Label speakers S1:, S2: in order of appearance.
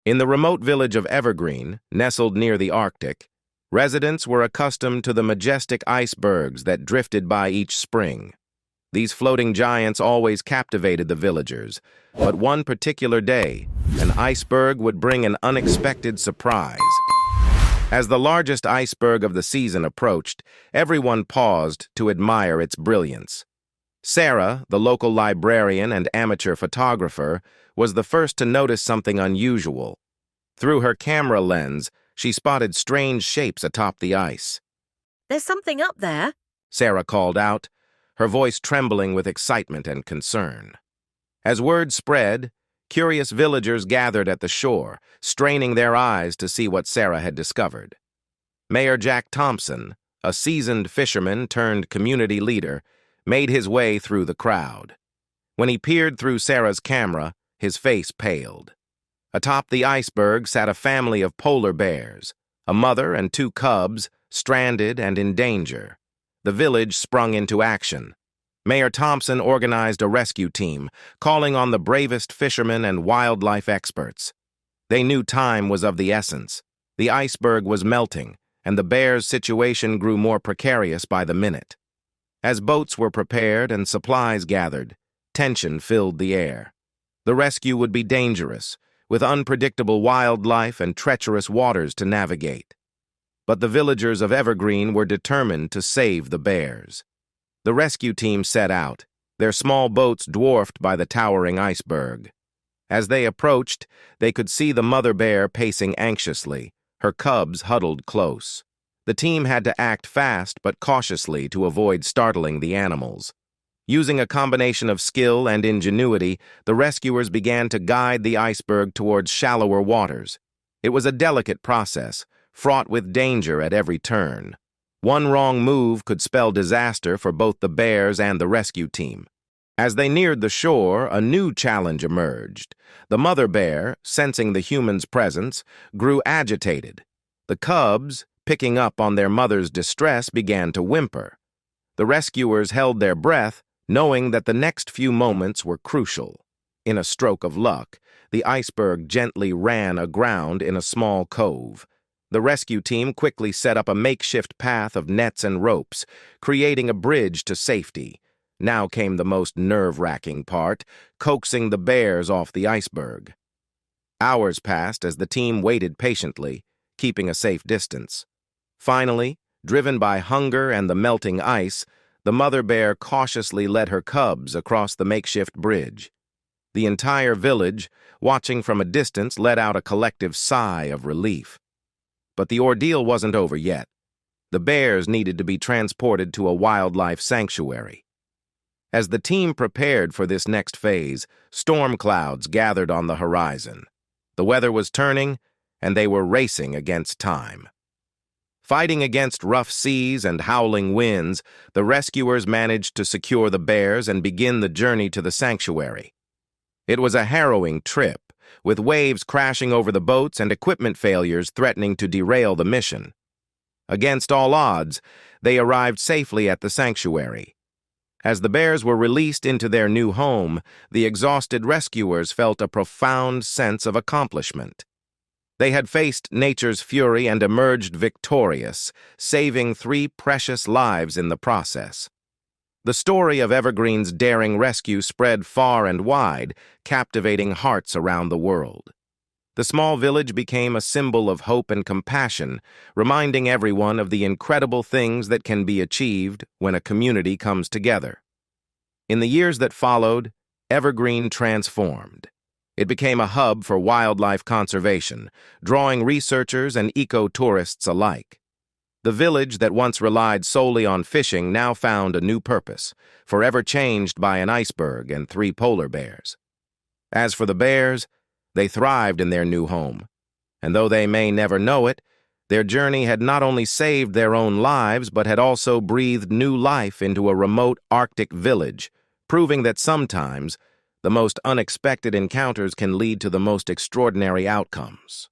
S1: In the remote village of Evergreen, nestled near the Arctic, residents were accustomed to the majestic icebergs that drifted by each spring. These floating giants always captivated the villagers, but one particular day, an iceberg would bring an unexpected surprise. As the largest iceberg of the season approached, everyone paused to admire its brilliance. Sarah, the local librarian and amateur photographer, was the first to notice something unusual. Through her camera lens, she spotted strange shapes atop the ice.
S2: "There's something up there,"
S1: Sarah called out, her voice trembling with excitement and concern. As word spread, curious villagers gathered at the shore, straining their eyes to see what Sarah had discovered. Mayor Jack Thompson, a seasoned fisherman turned community leader, made his way through the crowd. When he peered through Sarah's camera, his face paled. Atop the iceberg sat a family of polar bears, a mother and two cubs, stranded and in danger. The village sprung into action. Mayor Thompson organized a rescue team, calling on the bravest fishermen and wildlife experts. They knew time was of the essence. The iceberg was melting, and the bears' situation grew more precarious by the minute. As boats were prepared and supplies gathered, tension filled the air. The rescue would be dangerous, with unpredictable wildlife and treacherous waters to navigate. But the villagers of Evergreen were determined to save the bears. The rescue team set out, their small boats dwarfed by the towering iceberg. As they approached, they could see the mother bear pacing anxiously, her cubs huddled close. The team had to act fast but cautiously to avoid startling the animals. Using a combination of skill and ingenuity, the rescuers began to guide the iceberg towards shallower waters. It was a delicate process, fraught with danger at every turn. One wrong move could spell disaster for both the bears and the rescue team. As they neared the shore, a new challenge emerged. The mother bear, sensing the humans' presence, grew agitated. The cubs, picking up on their mother's distress, began to whimper. The rescuers held their breath, knowing that the next few moments were crucial. In a stroke of luck, the iceberg gently ran aground in a small cove. The rescue team quickly set up a makeshift path of nets and ropes, creating a bridge to safety. Now came the most nerve-wracking part, coaxing the bears off the iceberg. Hours passed as the team waited patiently, keeping a safe distance. Finally, driven by hunger and the melting ice, the mother bear cautiously led her cubs across the makeshift bridge. The entire village, watching from a distance, let out a collective sigh of relief. But the ordeal wasn't over yet. The bears needed to be transported to a wildlife sanctuary. As the team prepared for this next phase, storm clouds gathered on the horizon. The weather was turning, and they were racing against time. Fighting against rough seas and howling winds, the rescuers managed to secure the bears and begin the journey to the sanctuary. It was a harrowing trip, with waves crashing over the boats and equipment failures threatening to derail the mission. Against all odds, they arrived safely at the sanctuary. As the bears were released into their new home, the exhausted rescuers felt a profound sense of accomplishment. They had faced nature's fury and emerged victorious, saving 3 precious lives in the process. The story of Evergreen's daring rescue spread far and wide, captivating hearts around the world. The small village became a symbol of hope and compassion, reminding everyone of the incredible things that can be achieved when a community comes together. In the years that followed, Evergreen transformed. It became a hub for wildlife conservation, drawing researchers and eco-tourists alike. The village that once relied solely on fishing now found a new purpose, forever changed by an iceberg and 3 polar bears. As for the bears, they thrived in their new home, and though they may never know it, their journey had not only saved their own lives but had also breathed new life into a remote Arctic village, proving that sometimes the most unexpected encounters can lead to the most extraordinary outcomes.